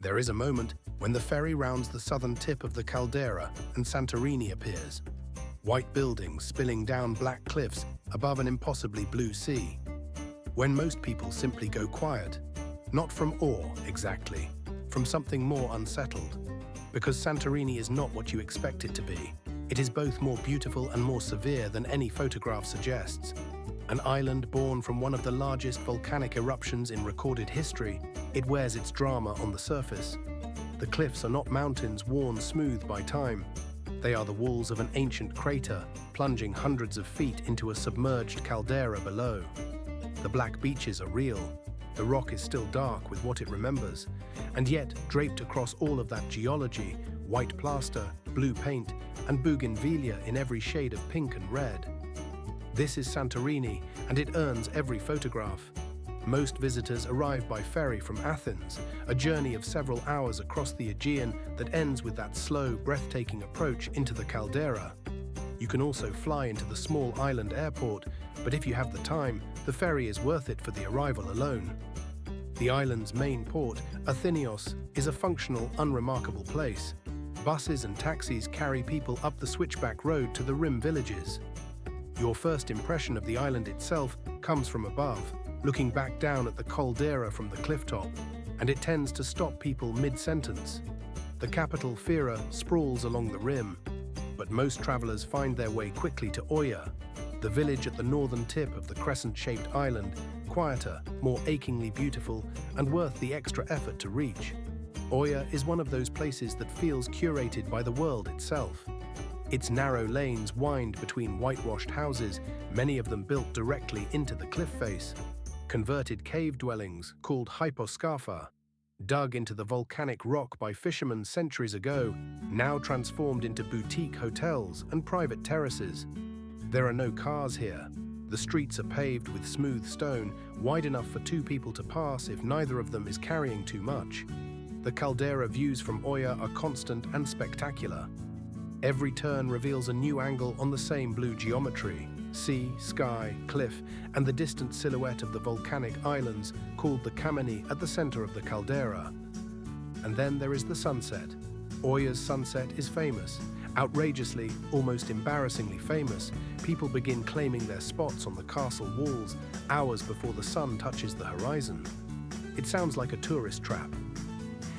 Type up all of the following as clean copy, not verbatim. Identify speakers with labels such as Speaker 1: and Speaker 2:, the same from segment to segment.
Speaker 1: There is a moment when the ferry rounds the southern tip of the caldera and Santorini appears. White buildings spilling down black cliffs above an impossibly blue sea. When most people simply go quiet, not from awe exactly, from something more unsettled. Because Santorini is not what you expect it to be. It is both more beautiful and more severe than any photograph suggests. An island born from one of the largest volcanic eruptions in recorded history, it wears its drama on the surface. The cliffs are not mountains worn smooth by time. They are the walls of an ancient crater, plunging hundreds of feet into a submerged caldera below. The black beaches are real. The rock is still dark with what it remembers, and yet, draped across all of that geology, white plaster, blue paint, and bougainvillea in every shade of pink and red. This is Santorini, and it earns every photograph. Most visitors arrive by ferry from Athens, a journey of several hours across the Aegean that ends with that slow, breathtaking approach into the caldera. You can also fly into the small island airport, but if you have the time, the ferry is worth it for the arrival alone. The island's main port, Athenios, is a functional, unremarkable place. Buses and taxis carry people up the switchback road to the rim villages. Your first impression of the island itself comes from above, looking back down at the caldera from the clifftop, and it tends to stop people mid-sentence. The capital, Fira, sprawls along the rim, but most travelers find their way quickly to Oia, the village at the northern tip of the crescent-shaped island, quieter, more achingly beautiful, and worth the extra effort to reach. Oia is one of those places that feels curated by the world itself. Its narrow lanes wind between whitewashed houses, many of them built directly into the cliff face. Converted cave dwellings, called hyposkopha, dug into the volcanic rock by fishermen centuries ago, now transformed into boutique hotels and private terraces. There are no cars here. The streets are paved with smooth stone, wide enough for two people to pass if neither of them is carrying too much. The caldera views from Oia are constant and spectacular. Every turn reveals a new angle on the same blue geometry: sea, sky, cliff, and the distant silhouette of the volcanic islands called the Kameni at the center of the caldera. And then there is the sunset. Oia's sunset is famous. Outrageously, almost embarrassingly famous. People begin claiming their spots on the castle walls hours before the sun touches the horizon. It sounds like a tourist trap.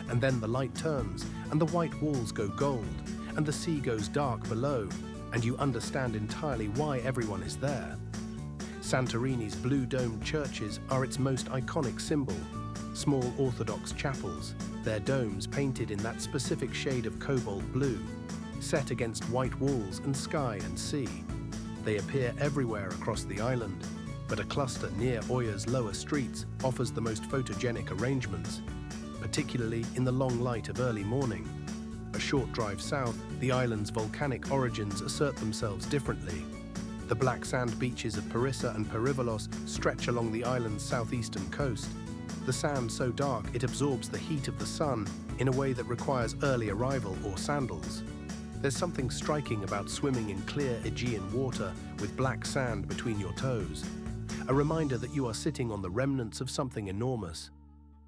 Speaker 1: And then the light turns, and the white walls go gold, and the sea goes dark below, and you understand entirely why everyone is there. Santorini's blue-domed churches are its most iconic symbol. Small Orthodox chapels, their domes painted in that specific shade of cobalt blue, set against white walls and sky and sea. They appear everywhere across the island, but a cluster near Oia's lower streets offers the most photogenic arrangements, particularly in the long light of early morning. A short drive south, the island's volcanic origins assert themselves differently. The black sand beaches of Perched and Perivolos stretch along the island's southeastern coast. The sand so dark it absorbs the heat of the sun in a way that requires early arrival or sandals. There's something striking about swimming in clear Aegean water with black sand between your toes. A reminder that you are sitting on the remnants of something enormous.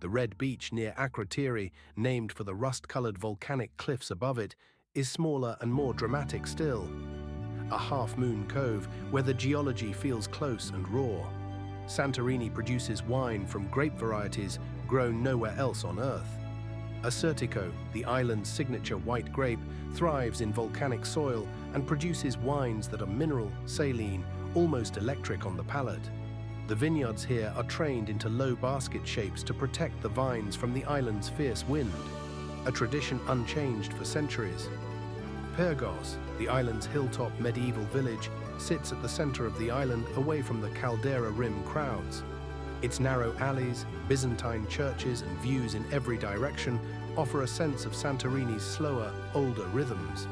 Speaker 1: The red beach near Akrotiri, named for the rust-colored volcanic cliffs above it, is smaller and more dramatic still. A half-moon cove where the geology feels close and raw. Santorini produces wine from grape varieties grown nowhere else on Earth. Assyrtiko, the island's signature white grape, thrives in volcanic soil and produces wines that are mineral, saline, almost electric on the palate. The vineyards here are trained into low basket shapes to protect the vines from the island's fierce wind, a tradition unchanged for centuries. Perched, the island's hilltop medieval village, sits at the center of the island away from the caldera rim crowds. Its narrow alleys, Byzantine churches, and views in every direction offer a sense of Santorini's slower, older rhythms.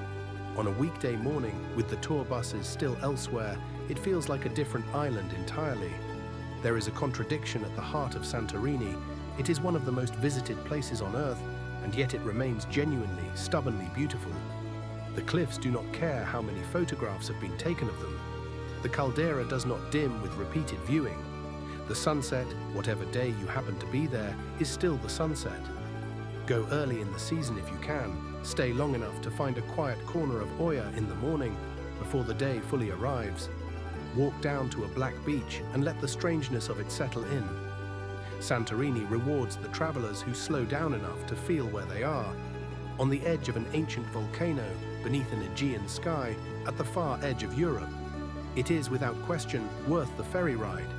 Speaker 1: On a weekday morning, with the tour buses still elsewhere, it feels like a different island entirely. There is a contradiction at the heart of Santorini. It is one of the most visited places on Earth, and yet it remains genuinely, stubbornly beautiful. The cliffs do not care how many photographs have been taken of them. The caldera does not dim with repeated viewing. The sunset, whatever day you happen to be there, is still the sunset. Go early in the season if you can, stay long enough to find a quiet corner of Oia in the morning before the day fully arrives. Walk down to a black beach and let the strangeness of it settle in. Santorini rewards the travelers who slow down enough to feel where they are, on the edge of an ancient volcano beneath an Aegean sky at the far edge of Europe. It is without question worth the ferry ride.